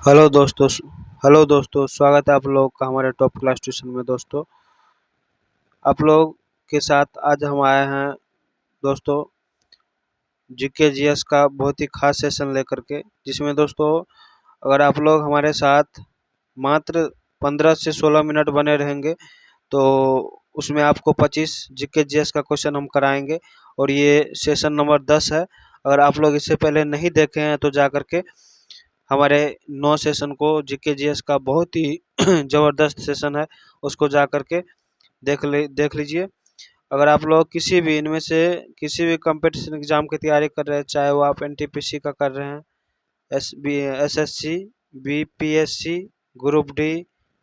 Hello दोस्तों स्वागत है आप लोग का हमारे टॉप क्लास ट्यूशन में। दोस्तों आप लोग के साथ आज हम आए हैं दोस्तों जीके जीएस का बहुत ही खास सेशन लेकर के, जिसमें दोस्तों अगर आप लोग हमारे साथ मात्र 15 से 16 मिनट बने रहेंगे तो उसमें आपको 25 जीके जीएस का क्वेश्चन हम कराएंगे और ये सेशन नंबर 10 है। अगर आप लोग इससे पहले नहीं देखे हैं तो जा करके हमारे 9 सेशन को जीके जीएस का बहुत ही ज़बरदस्त सेशन है, उसको जा करके देख लीजिए। अगर आप लोग किसी भी इनमें से किसी भी कंपटीशन एग्जाम की तैयारी कर रहे हैं, चाहे वो आप एनटीपीसी का कर रहे हैं, SSC, BPSC, group D,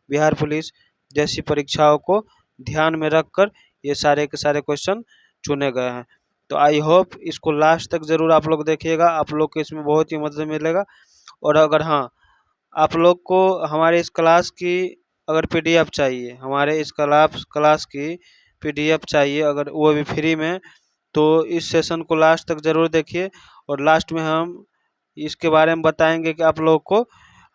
Bihar police जैसी परीक्षाओं को ध्यान में रखकर ये सारे के सारे क्वेश्चन चुने गए हैं। तो आई होप इसको लास्ट तक ज़रूर आप लोग देखिएगा, आप लोग को इसमें बहुत ही मदद मिलेगा। और अगर हाँ, आप लोग को हमारे इस क्लास की अगर पीडीएफ चाहिए, हमारे इस क्लास की पीडीएफ चाहिए, अगर वो भी फ्री में, तो इस सेशन को लास्ट तक ज़रूर देखिए। और लास्ट में हम इसके बारे में बताएंगे कि आप लोग को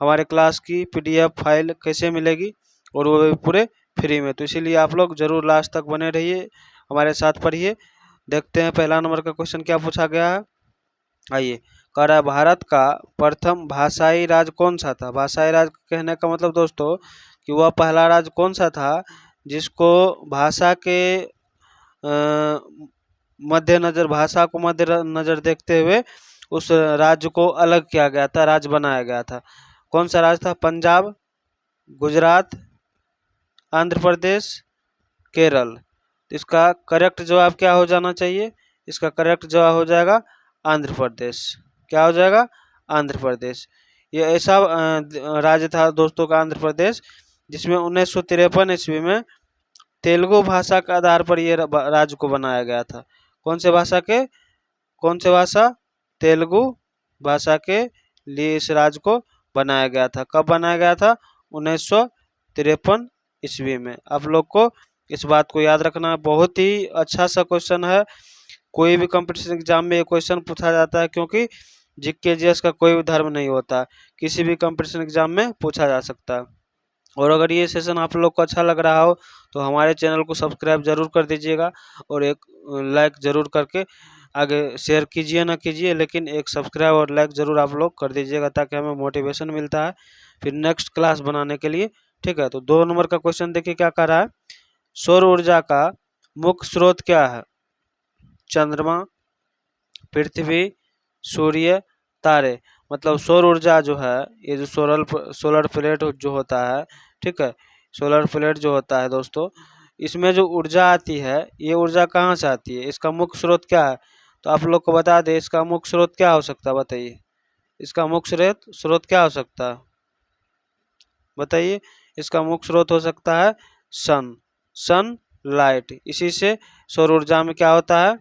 हमारे क्लास की पीडीएफ फाइल कैसे मिलेगी, और वो भी पूरे फ्री में। तो इसीलिए आप लोग ज़रूर लास्ट तक बने रहिए, हमारे साथ पढ़िए। देखते हैं पहला नंबर का क्वेश्चन क्या पूछा गया है। आइए, कह रहा है भारत का प्रथम भाषाई राज्य कौन सा था। भाषाई राज्य कहने का मतलब दोस्तों कि वह पहला राज्य कौन सा था जिसको भाषा के मद्देनजर, भाषा को मद्देनजर देखते हुए उस राज्य को अलग किया गया था, राज्य बनाया गया था। कौन सा राज्य था? पंजाब, गुजरात, आंध्र प्रदेश, केरल। तो इसका करेक्ट जवाब क्या हो जाना चाहिए? इसका करेक्ट जवाब हो जाएगा आंध्र प्रदेश। क्या हो जाएगा? आंध्र प्रदेश। ये ऐसा राज्य था दोस्तों का आंध्र प्रदेश, जिसमें 1953 ईस्वी में तेलुगु भाषा के आधार पर ये राज्य को बनाया गया था। कौन से भाषा के? कौन से भाषा? तेलुगु भाषा के लिए इस राज्य को बनाया गया था। कब बनाया गया था? 1953 ईस्वी में। आप लोग को इस बात को याद रखना है। बहुत ही अच्छा सा क्वेश्चन है, कोई भी कंपटीशन एग्जाम में ये क्वेश्चन पूछा जाता है, क्योंकि जीके जीएस का कोई भी धर्म नहीं होता, किसी भी कंपटीशन एग्जाम में पूछा जा सकता है। और अगर ये सेशन आप लोग को अच्छा लग रहा हो तो हमारे चैनल को सब्सक्राइब जरूर कर दीजिएगा, और एक लाइक जरूर करके आगे शेयर कीजिए ना कीजिए, लेकिन एक सब्सक्राइब और लाइक जरूर आप लोग कर दीजिएगा, ताकि हमें मोटिवेशन मिलता है फिर नेक्स्ट क्लास बनाने के लिए। ठीक है, तो 2 नंबर का क्वेश्चन देखिए क्या कर रहा है। सौर ऊर्जा का मुख्य स्रोत क्या है? चंद्रमा, पृथ्वी, सूर्य, तारे। मतलब सौर ऊर्जा जो है, ये जो सोलर प्लेट जो होता है, ठीक है, सोलर प्लेट जो होता है दोस्तों, इसमें जो ऊर्जा आती है, ये ऊर्जा कहाँ से आती है? इसका मुख्य स्रोत क्या है? तो आप लोग को बता दें, इसका मुख्य स्रोत क्या हो सकता है, बताइए। इसका मुख्य स्रोत क्या हो सकता है, बताइए। इसका मुख्य स्रोत हो सकता है सन लाइट। इसी से सौर ऊर्जा में क्या होता है?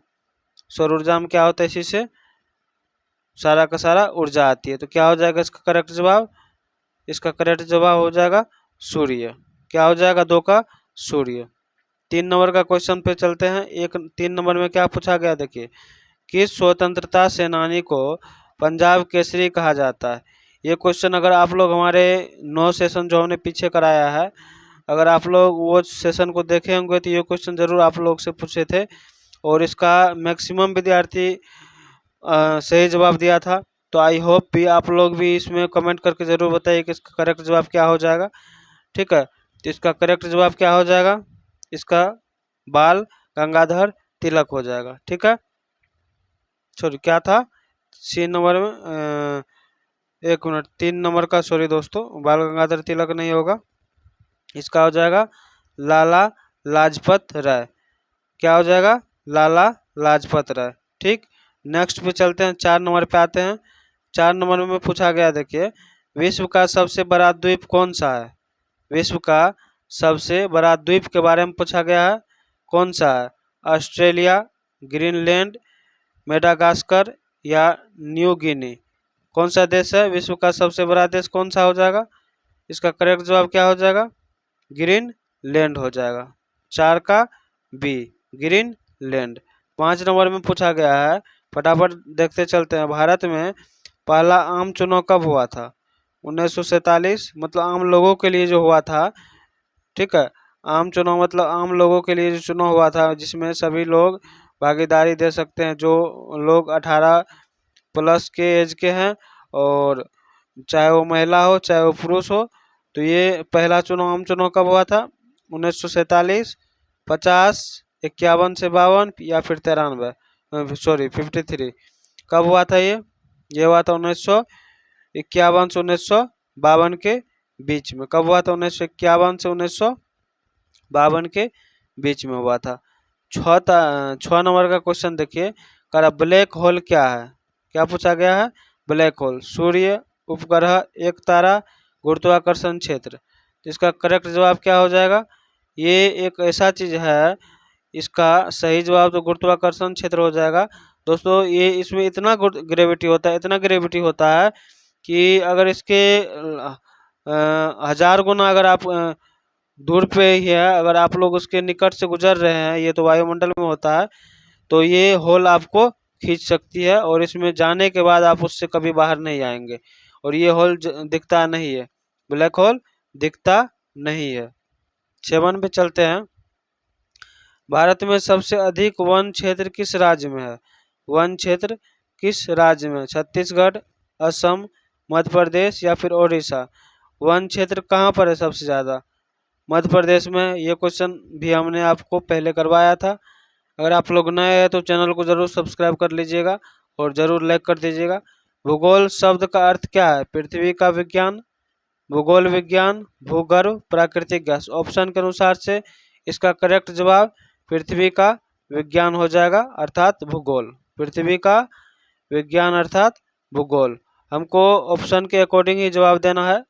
सौर ऊर्जा में क्या होता है? इसी से सारा का सारा ऊर्जा आती है। तो क्या हो जाएगा इसका करेक्ट जवाब? इसका करेक्ट जवाब हो जाएगा सूर्य। क्या हो जाएगा? 2 का सूर्य। 3 नंबर का क्वेश्चन पे चलते हैं। 3 नंबर में क्या पूछा गया देखिए। किस स्वतंत्रता सेनानी को पंजाब केसरी कहा जाता है? ये क्वेश्चन अगर आप लोग हमारे 9 सेशन जो हमने पीछे कराया है, अगर आप लोग वो सेशन को देखे होंगे तो ये क्वेश्चन जरूर आप लोग से पूछे थे, और इसका मैक्सिमम विद्यार्थी सही जवाब दिया था। तो आई होप भी आप लोग भी इसमें कमेंट करके ज़रूर बताइए कि इसका करेक्ट जवाब क्या हो जाएगा। ठीक है, तो इसका करेक्ट जवाब क्या हो जाएगा? इसका बाल गंगाधर तिलक हो जाएगा। ठीक है, सॉरी क्या था? 3 नंबर में 1 मिनट, 3 नंबर का सॉरी दोस्तों, बाल गंगाधर तिलक नहीं होगा, इसका हो जाएगा लाला लाजपत राय। क्या हो जाएगा? लाला लाजपत राय। ठीक, नेक्स्ट पे चलते हैं, 4 नंबर पे आते हैं। 4 नंबर में पूछा गया देखिए, विश्व का सबसे बड़ा द्वीप कौन सा है? विश्व का सबसे बड़ा द्वीप के बारे में पूछा गया है, कौन सा है? ऑस्ट्रेलिया, ग्रीनलैंड, मेडागास्कर या न्यू गिनी। कौन सा देश है विश्व का सबसे बड़ा देश? कौन सा हो जाएगा? इसका करेक्ट जवाब क्या हो जाएगा? ग्रीनलैंड हो जाएगा। 4 का बी, ग्रीनलैंड। 5 नंबर में पूछा गया है, फटाफट देखते चलते हैं। भारत में पहला आम चुनाव कब हुआ था? 1947 मतलब आम लोगों के लिए जो हुआ था, ठीक है। आम चुनाव मतलब आम लोगों के लिए जो चुनाव हुआ था, जिसमें सभी लोग भागीदारी दे सकते हैं, जो लोग 18 प्लस के एज के हैं, और चाहे वो महिला हो चाहे वो पुरुष हो। तो ये पहला चुनाव आम चुनाव कब हुआ था? 1947, 50, 51 से 52 या फिर 93, सॉरी 53। कब हुआ था ये हुआ था 1951 से 1952 के बीच में। कब हुआ था? 1951 से 1952 के बीच में हुआ था। 6 नंबर का क्वेश्चन देखिए, कह रहा ब्लैक होल क्या है? क्या पूछा गया है? ब्लैक होल सूर्य, उपग्रह, एक तारा, गुरुत्वाकर्षण क्षेत्र। तो इसका करेक्ट जवाब क्या हो जाएगा? ये एक ऐसा चीज है, इसका सही जवाब तो गुरुत्वाकर्षण क्षेत्र हो जाएगा। दोस्तों ये इसमें इतना ग्रेविटी होता है, इतना ग्रेविटी होता है कि अगर इसके 1000 गुना अगर आप दूर पे ही है, अगर आप लोग उसके निकट से गुजर रहे हैं, ये तो वायुमंडल में होता है, तो ये होल आपको खींच सकती है, और इसमें जाने के बाद आप उससे कभी बाहर नहीं आएंगे। और ये होल दिखता नहीं है, ब्लैक होल दिखता नहीं है। 7 पे चलते हैं। भारत में सबसे अधिक वन क्षेत्र किस राज्य में है? वन क्षेत्र किस राज्य में? छत्तीसगढ़, असम, मध्य प्रदेश या फिर उड़ीसा। वन क्षेत्र कहाँ पर है सबसे ज्यादा? मध्य प्रदेश में। ये क्वेश्चन भी हमने आपको पहले करवाया था। अगर आप लोग नए हैं तो चैनल को जरूर सब्सक्राइब कर लीजिएगा और जरूर लाइक कर दीजिएगा। भूगोल शब्द का अर्थ क्या है? पृथ्वी का विज्ञान, भूगोल विज्ञान, भूगर्भ, प्राकृतिक गैस। ऑप्शन के अनुसार से इसका करेक्ट जवाब पृथ्वी का विज्ञान हो जाएगा, अर्थात भूगोल। पृथ्वी का विज्ञान अर्थात भूगोल। हमको ऑप्शन के अकॉर्डिंग ही जवाब देना है।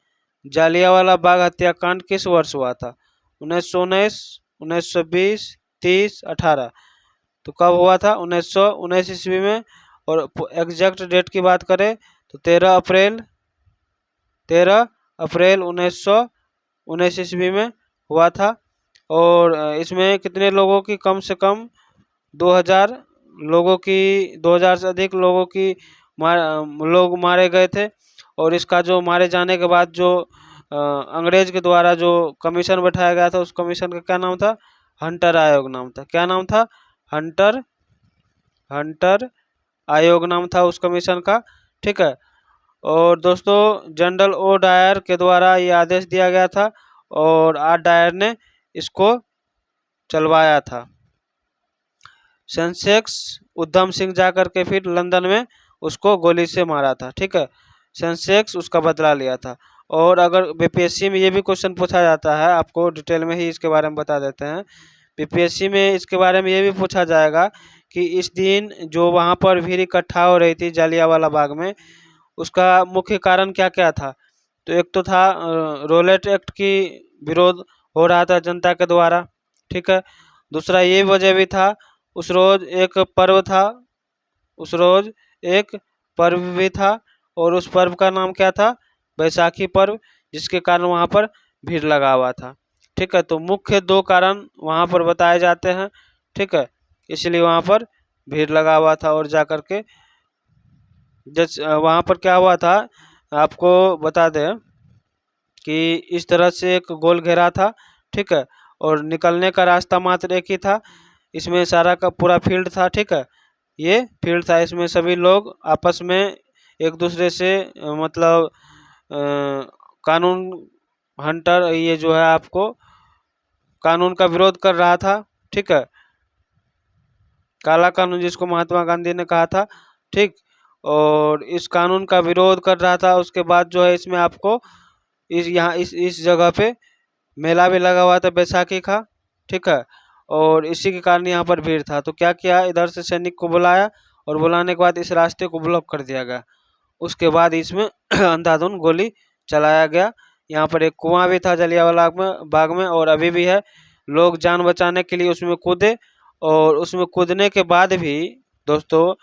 जालियांवाला बाग हत्याकांड किस वर्ष हुआ था? 1919, 1920, 30, 18। तो कब हुआ था? 1919 ईस्वी में। और एग्जैक्ट डेट की बात करें तो 13 अप्रैल 1919 ईस्वी में हुआ था। और इसमें कितने लोगों की, कम से कम 2000 लोगों की, 2000 से अधिक लोगों की लोग मारे गए थे। और इसका जो मारे जाने के बाद जो अंग्रेज के द्वारा जो कमीशन बैठाया गया था, उस कमीशन का क्या नाम था? हंटर आयोग नाम था। क्या नाम था? हंटर आयोग नाम था उस कमीशन का, ठीक है। और दोस्तों जनरल ओ डायर के द्वारा ये आदेश दिया गया था, और आर डायर ने इसको चलवाया था। सेंसेक्स उधम सिंह जाकर के फिर लंदन में उसको गोली से मारा था, ठीक है। सेंसेक्स उसका बदला लिया था। और अगर बीपीएससी में ये भी क्वेश्चन पूछा जाता है, आपको डिटेल में ही इसके बारे में बता देते हैं। बीपीएससी में इसके बारे में ये भी पूछा जाएगा कि इस दिन जो वहाँ पर भीड़ इकट्ठा हो रही थी जालियांवाला बाग में, उसका मुख्य कारण क्या क्या था? तो एक तो था रोलेट एक्ट की विरोध हो रहा था जनता के द्वारा, ठीक है। दूसरा ये वजह भी था, उस रोज एक पर्व था, उस रोज एक पर्व भी था, और उस पर्व का नाम क्या था? बैसाखी पर्व, जिसके कारण वहाँ पर भीड़ लगा हुआ था, ठीक है। तो मुख्य 2 कारण वहाँ पर बताए जाते हैं, ठीक है। इसलिए वहाँ पर भीड़ लगा हुआ था। और जाकर के वहाँ पर क्या हुआ था, आपको बता दें कि इस तरह से एक गोल घेरा था, ठीक है। और निकलने का रास्ता मात्र एक ही था। इसमें सारा का पूरा फील्ड था, ठीक है। ये फील्ड था, इसमें सभी लोग आपस में एक दूसरे से मतलब कानून, हंटर ये जो है आपको कानून का विरोध कर रहा था, ठीक है। काला कानून जिसको महात्मा गांधी ने कहा था, ठीक। और इस कानून का विरोध कर रहा था। उसके बाद जो है इसमें आपको इस जगह पे मेला भी लगा हुआ था बैसाखी का, ठीक है। और इसी के कारण यहाँ पर भीड़ था। तो क्या किया, इधर से सैनिक को बुलाया, और बुलाने के बाद इस रास्ते को ब्लॉक कर दिया गया। उसके बाद इसमें अंधाधुंध गोली चलाया गया। यहाँ पर एक कुआं भी था जलियांवाला बाग में, और अभी भी है। लोग जान बचाने के लिए उसमें कूदे, और उसमें कूदने के बाद भी दोस्तों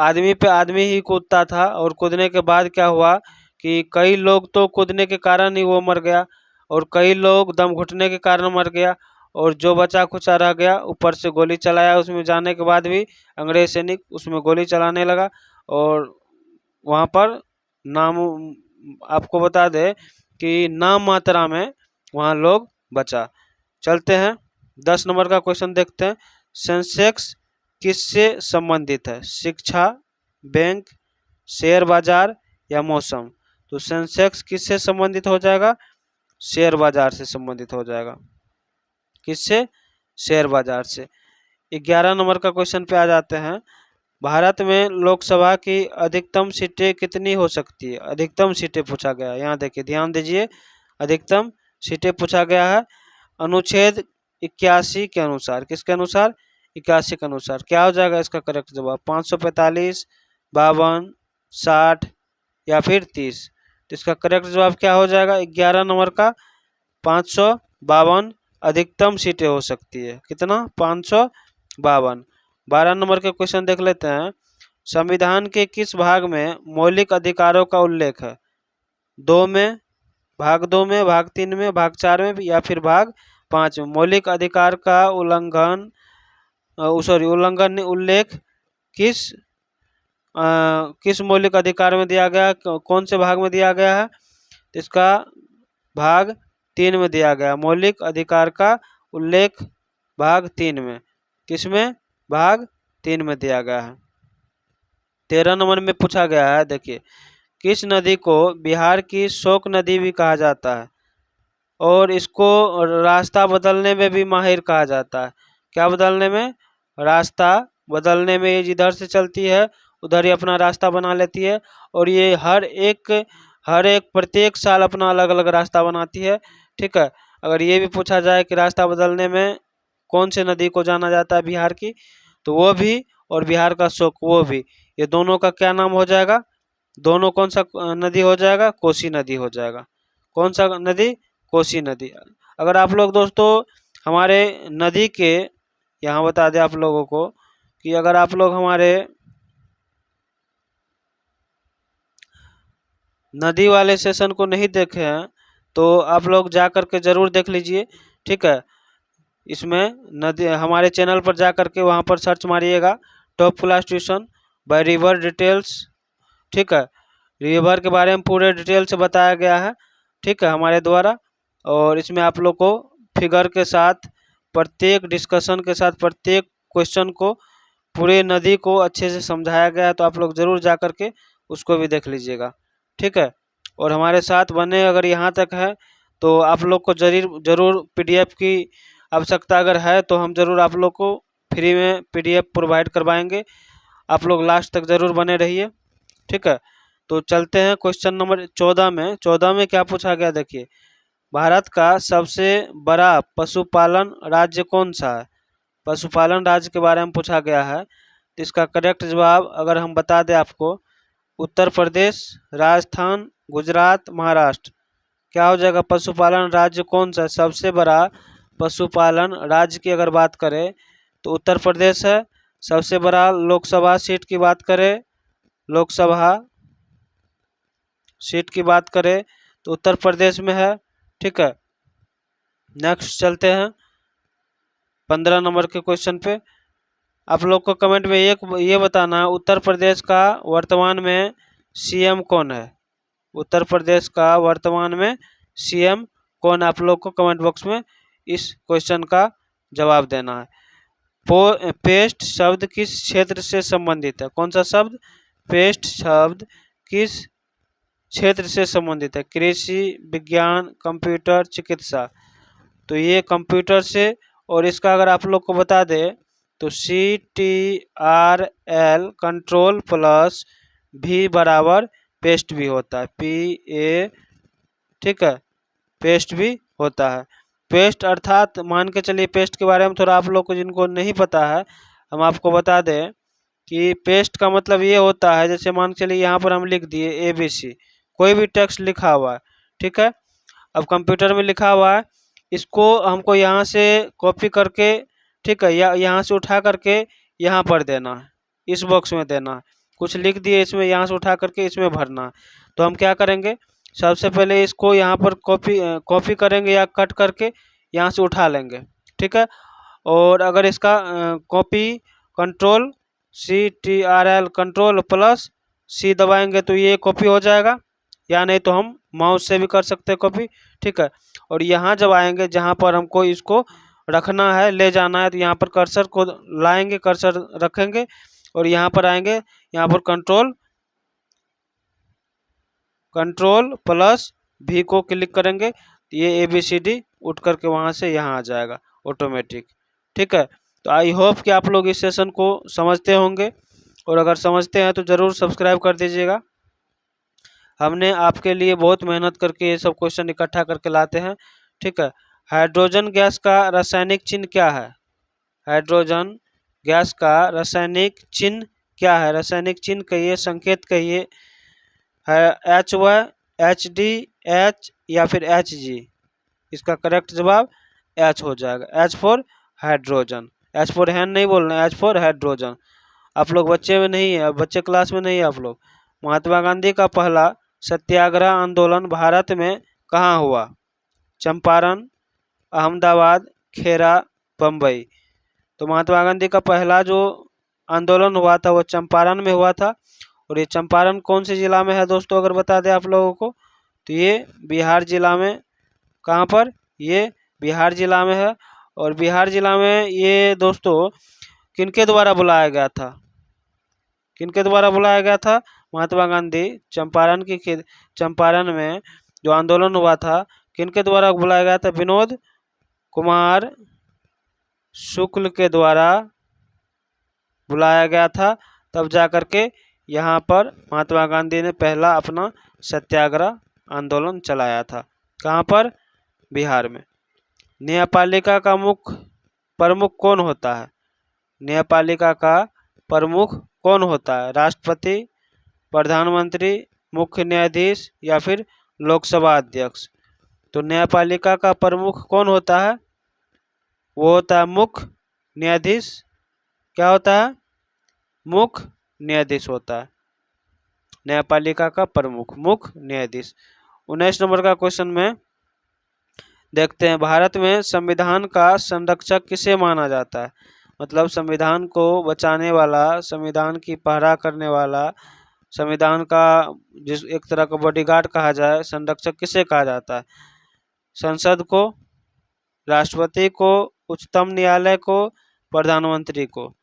आदमी पे आदमी ही कूदता था। और कूदने के बाद क्या हुआ कि कई लोग तो कूदने के कारण ही वो मर गया, और कई लोग दम घुटने के कारण मर गया, और जो बचा खुचा रह गया ऊपर से गोली चलाया। उसमें जाने के बाद भी अंग्रेज सैनिक उसमें गोली चलाने लगा, और वहाँ पर नाम आपको बता दे कि नाम मात्रा में वहाँ लोग बचा। चलते हैं 10 नंबर का क्वेश्चन देखते हैं। सेंसेक्स किससे संबंधित है? शिक्षा, बैंक, शेयर बाजार या मौसम? तो सेंसेक्स किससे संबंधित हो जाएगा? शेयर बाजार से संबंधित हो जाएगा। किससे? शेयर बाजार से। 11 नंबर का क्वेश्चन पे आ जाते हैं। भारत में लोकसभा की अधिकतम सीटें कितनी हो सकती है? अधिकतम सीटें पूछा गया है। यहाँ देखिए, ध्यान दीजिए, अधिकतम सीटें पूछा गया है अनुच्छेद 81 के अनुसार। किसके अनुसार? 81 के अनुसार। क्या हो जाएगा इसका करेक्ट जवाब? 545, 52, 60 या फिर 30? तो इसका करेक्ट जवाब क्या हो जाएगा? 11 नंबर का 552 अधिकतम सीटें हो सकती है। कितना? 552। 12 नंबर के क्वेश्चन देख लेते हैं। संविधान के किस भाग में मौलिक अधिकारों का उल्लेख है? 2 में, भाग 2 में, भाग 3 में, भाग 4 में या फिर भाग 5 में? मौलिक अधिकार का उल्लंघन उल्लंघन उल्लेख किस मौलिक अधिकार में दिया गया? कौन से भाग में दिया गया है? तो इसका भाग 3 में दिया गया। मौलिक अधिकार का उल्लेख भाग 3 में। किसमें? भाग 3 में दिया गया है। 13 नंबर में पूछा गया है, देखिए, किस नदी को बिहार की शोक नदी भी कहा जाता है और इसको रास्ता बदलने में भी माहिर कहा जाता है? क्या बदलने में? रास्ता बदलने में। ये जिधर से चलती है उधर ही अपना रास्ता बना लेती है और ये हर एक प्रत्येक साल अपना अलग अलग रास्ता बनाती है। ठीक है। अगर ये भी पूछा जाए कि रास्ता बदलने में कौन से नदी को जाना जाता है बिहार की, तो वो भी, और बिहार का शोक वो भी, ये दोनों का क्या नाम हो जाएगा? दोनों कौन सा नदी हो जाएगा? कोसी नदी हो जाएगा। कौन सा नदी? कोसी नदी। अगर आप लोग दोस्तों हमारे नदी के, यहाँ बता दें आप लोगों को कि अगर आप लोग हमारे नदी वाले सेशन को नहीं देखे हैं तो आप लोग जा कर के जरूर देख लीजिए। ठीक है। इसमें नदी, हमारे चैनल पर जा कर के वहाँ पर सर्च मारिएगा top class tuition by river details. ठीक है। रिवर के बारे में पूरे डिटेल से बताया गया है। ठीक है, हमारे द्वारा। और इसमें आप लोग को फिगर के साथ, प्रत्येक डिस्कशन के साथ, प्रत्येक क्वेश्चन को, पूरे नदी को अच्छे से समझाया गया है। तो आप लोग जरूर जा कर के उसको भी देख लीजिएगा। ठीक है। और हमारे साथ बने अगर यहाँ तक है तो आप लोग को जरूर पीडीएफ की आवश्यकता अगर है तो हम जरूर आप लोग को फ्री में पीडीएफ प्रोवाइड करवाएंगे। आप लोग लास्ट तक जरूर बने रहिए। ठीक है। तो चलते हैं क्वेश्चन नंबर 14 में। 14 में क्या पूछा गया? देखिए, भारत का सबसे बड़ा पशुपालन राज्य कौन सा है? पशुपालन राज्य के बारे में पूछा गया है। तो इसका करेक्ट जवाब अगर हम बता दें आपको, उत्तर प्रदेश, राजस्थान, गुजरात, महाराष्ट्र। क्या हो जाएगा? पशुपालन राज्य कौन सा? सबसे बड़ा पशुपालन राज्य की अगर बात करें तो उत्तर प्रदेश है। सबसे बड़ा लोकसभा सीट की बात करें, लोकसभा सीट की बात करें तो उत्तर प्रदेश में है। ठीक है। नेक्स्ट चलते हैं 15 नंबर के क्वेश्चन पे। आप लोग को कमेंट में ये बताना है, उत्तर प्रदेश का वर्तमान में सीएम कौन है? उत्तर प्रदेश का वर्तमान में सीएम कौन? आप लोग को कमेंट बॉक्स में इस क्वेश्चन का जवाब देना है। पेस्ट शब्द किस क्षेत्र से संबंधित है? कौन सा शब्द? पेस्ट शब्द किस क्षेत्र से संबंधित है? कृषि, विज्ञान, कंप्यूटर, चिकित्सा। तो ये कंप्यूटर से। और इसका अगर आप लोग को बता दें तो CTRL कंट्रोल प्लस V बराबर पेस्ट भी होता है, PA। ठीक है, पेस्ट भी होता है। पेस्ट अर्थात मान के चलिए, पेस्ट के बारे में थोड़ा आप लोग को जिनको नहीं पता है हम आपको बता दें कि पेस्ट का मतलब ये होता है, जैसे मान के चलिए यहाँ पर हम लिख दिए ABC, कोई भी टेक्स्ट लिखा हुआ है। ठीक है। अब कंप्यूटर में लिखा हुआ है, इसको हमको यहाँ से कॉपी करके, ठीक है, या यहाँ से उठा करके यहाँ पर देना है, इस बॉक्स में देना है। कुछ लिख दिए इसमें, यहाँ से उठा करके इसमें भरना है। तो हम क्या करेंगे, सबसे पहले इसको यहाँ पर कॉपी करेंगे या कट करके यहाँ से उठा लेंगे। ठीक है। और अगर इसका copy control CTRL control plus C दबाएंगे तो ये कॉपी हो जाएगा। या नहीं तो हम माउस से भी कर सकते हैं कॉपी, ठीक है। और यहाँ जब आएंगे जहाँ पर हमको इसको रखना है, ले जाना है, तो यहाँ पर कर्सर को लाएंगे, कर्सर रखेंगे और यहाँ पर आएंगे, यहाँ पर कंट्रोल प्लस भी को क्लिक करेंगे, तो ये ABCD उठ करके वहाँ से यहाँ आ जाएगा ऑटोमेटिक, ठीक है। तो आई होप कि आप लोग इस सेशन को समझते होंगे, और अगर समझते हैं तो ज़रूर सब्सक्राइब कर दीजिएगा। हमने आपके लिए बहुत मेहनत करके ये सब क्वेश्चन इकट्ठा करके लाते हैं, ठीक है। हाइड्रोजन गैस का रासायनिक चिन्ह क्या है? हाइड्रोजन गैस का रासायनिक चिन्ह क्या है? रासायनिक चिन्ह कहिए, संकेत कहिए, है HY, HD, H या फिर HG? इसका करेक्ट जवाब H हो जाएगा। H for hydrogen, H for hen नहीं बोलना है, H फॉर हाइड्रोजन। आप लोग बच्चे में नहीं है, बच्चे क्लास में नहीं है आप लोग। महात्मा गांधी का पहला सत्याग्रह आंदोलन भारत में कहाँ हुआ? चंपारण, अहमदाबाद, खेरा, बम्बई। तो महात्मा गांधी का पहला जो आंदोलन हुआ था वो चंपारण में हुआ था। और ये चंपारण कौन से जिला में है दोस्तों, अगर बता दें आप लोगों को, तो ये बिहार जिला में। कहाँ पर? ये बिहार जिला में है। और बिहार जिला में ये दोस्तों किनके द्वारा बुलाया गया था? किनके द्वारा बुलाया गया था? महात्मा गांधी चंपारण में जो आंदोलन हुआ था, किनके द्वारा बुलाया गया था? विनोद कुमार शुक्ल के द्वारा बुलाया गया था। तब जा करके यहाँ पर महात्मा गांधी ने पहला अपना सत्याग्रह आंदोलन चलाया था। कहाँ पर? बिहार में। न्यायपालिका का प्रमुख कौन होता है? न्यायपालिका का प्रमुख कौन होता है? राष्ट्रपति, प्रधानमंत्री, मुख्य न्यायाधीश या फिर लोकसभा अध्यक्ष? तो न्यायपालिका का प्रमुख कौन होता है? वो होता है मुख्य न्यायाधीश। क्या होता है? मुख्य न्यायाधीश होता है न्यायपालिका का प्रमुख, मुख्य न्यायाधीश। 19 नंबर का क्वेश्चन में देखते हैं, भारत में संविधान का संरक्षक किसे माना जाता है? मतलब संविधान को बचाने वाला, संविधान की पहरा करने वाला, संविधान का जिस एक तरह का बॉडीगार्ड कहा जाए, संरक्षक किसे कहा जाता है? संसद को, राष्ट्रपति को, उच्चतम न्यायालय को, प्रधानमंत्री को?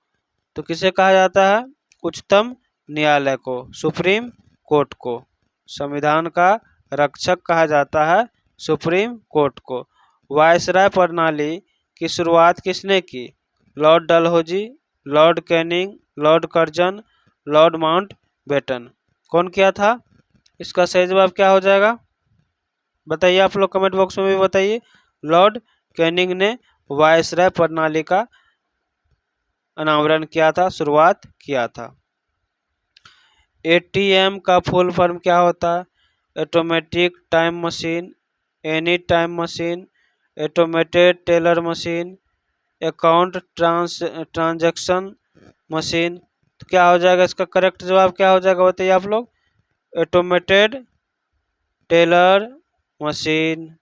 तो किसे कहा जाता है? उच्चतम न्यायालय को, सुप्रीम कोर्ट को। संविधान का रक्षक कहा जाता है सुप्रीम कोर्ट को। वायसराय प्रणाली की शुरुआत किसने की? Lord Dalhousie, Lord Canning, Lord Curzon, Lord Mountbatten. कौन किया था? इसका सही जवाब क्या हो जाएगा बताइए, आप लोग कमेंट बॉक्स में भी बताइए। लॉर्ड कैनिंग ने वायसराय प्रणाली का अनावरण किया था, शुरुआत किया था। ATM का फुल फॉर्म क्या होता है? Automatic time machine, any time machine, automated teller machine, account transaction machine. तो क्या हो जाएगा इसका करेक्ट जवाब, क्या हो जाएगा बताइए आप लोग? ऑटोमेटेड टेलर मशीन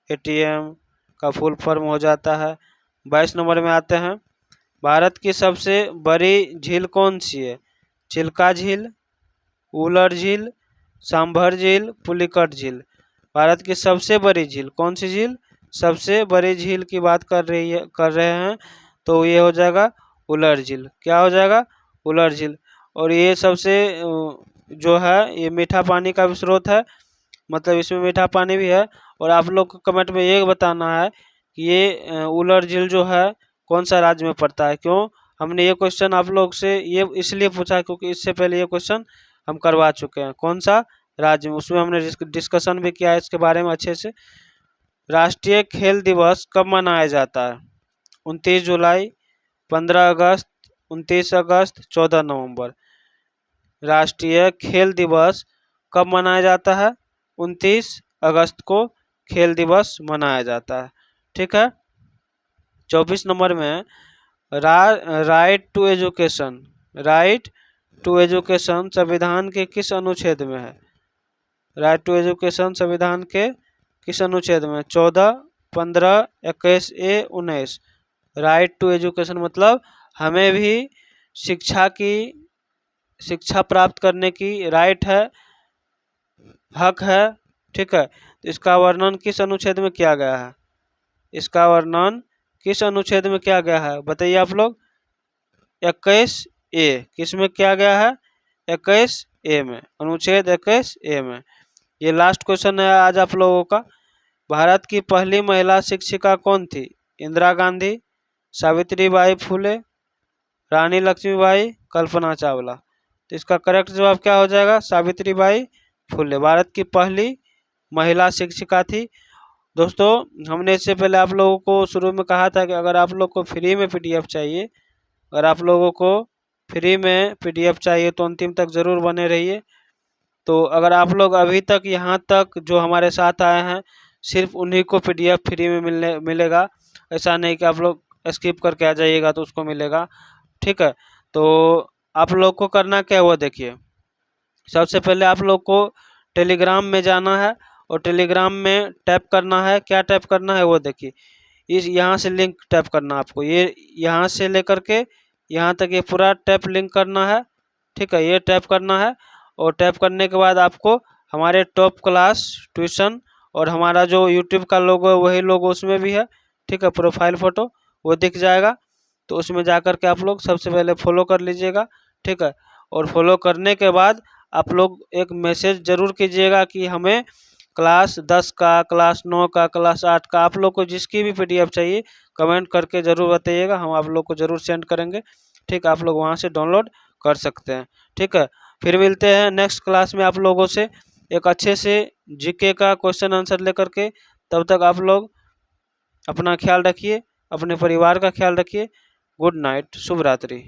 ATM का फुल फॉर्म हो जाता है। 22 नंबर में आते हैं, भारत की सबसे बड़ी झील कौन सी है? चिल्का झील, उलर झील, सांभर झील, पुलिकट झील। भारत की सबसे बड़ी झील कौन सी झील? सबसे बड़ी झील की बात कर रहे हैं, तो ये हो जाएगा उलर झील। क्या हो जाएगा? उलर झील। और ये सबसे जो है ये मीठा पानी का भी स्रोत है, मतलब इसमें मीठा पानी भी है। और आप लोग को कमेंट में ये बताना है कि ये उलर झील जो है कौन सा राज्य में पड़ता है। क्यों हमने ये क्वेश्चन आप लोग से ये इसलिए पूछा क्योंकि इससे पहले ये क्वेश्चन हम करवा चुके हैं। कौन सा राज्य में, उसमें हमने डिस्कशन भी किया है इसके बारे में अच्छे से। राष्ट्रीय खेल दिवस कब मनाया जाता है? 29 जुलाई, 15 अगस्त, 29 अगस्त, 14 नवंबर। राष्ट्रीय खेल दिवस कब मनाया जाता है? 29 अगस्त को खेल दिवस मनाया जाता है, ठीक है। 24 नंबर में right to education, right to education संविधान के किस अनुच्छेद में है? राइट टू एजुकेशन संविधान के किस अनुच्छेद में? 14, 15, 21A, 19। राइट टू एजुकेशन मतलब हमें भी शिक्षा प्राप्त करने की राइट है, हक है, ठीक है। तो इसका वर्णन किस अनुच्छेद में किया गया है? इसका वर्णन किस अनुच्छेद में किया गया है बताइए आप लोग? 21A। किस में किया गया है? 21A में, अनुच्छेद 21A में। ये लास्ट क्वेश्चन है आज आप लोगों का। भारत की पहली महिला शिक्षिका कौन थी? इंदिरा गांधी, सावित्रीबाई फुले, रानी लक्ष्मीबाई, कल्पना चावला। तो इसका करेक्ट जवाब क्या हो जाएगा? सावित्रीबाई फुले भारत की पहली महिला शिक्षिका थी। दोस्तों, हमने इससे पहले आप लोगों को शुरू में कहा था कि अगर आप लोग को फ्री में पीडीएफ चाहिए, अगर आप लोगों को फ्री में पीडीएफ चाहिए तो अंतिम तक ज़रूर बने रहिए। तो अगर आप लोग अभी तक यहाँ तक जो हमारे साथ आए हैं, सिर्फ उन्हीं को पीडीएफ फ्री में मिलेगा। ऐसा नहीं कि आप लोग स्किप करके आ जाइएगा तो उसको मिलेगा, ठीक है। तो आप लोग को करना क्या है वो देखिए। सबसे पहले आप लोग को टेलीग्राम में जाना है और टेलीग्राम में टैप करना है। क्या टैप करना है वो देखिए। इस यहाँ से लिंक टैप करना है आपको, ये यहाँ से लेकर के यहाँ तक ये पूरा टैप लिंक करना है, ठीक है। ये टैप करना है और टैप करने के बाद आपको हमारे टॉप क्लास ट्यूशन और हमारा जो यूट्यूब का लोगो है वही लोगो उसमें भी है, ठीक है। प्रोफाइल फ़ोटो वो दिख जाएगा। तो उसमें जा कर के आप लोग सबसे पहले फॉलो कर लीजिएगा, ठीक है। और फॉलो करने के बाद आप लोग एक मैसेज ज़रूर कीजिएगा कि हमें क्लास 10 का, क्लास 9 का, क्लास 8 का, आप लोग को जिसकी भी पीडीएफ चाहिए कमेंट करके ज़रूर बताइएगा, हम आप लोग को ज़रूर सेंड करेंगे, ठीक है। आप लोग वहाँ से डाउनलोड कर सकते हैं, ठीक है। फिर मिलते हैं नेक्स्ट क्लास में आप लोगों से एक अच्छे से जीके का क्वेश्चन आंसर लेकर के। तब तक आप लोग अपना ख्याल रखिए, अपने परिवार का ख्याल रखिए। गुड नाइट, शुभ रात्रि।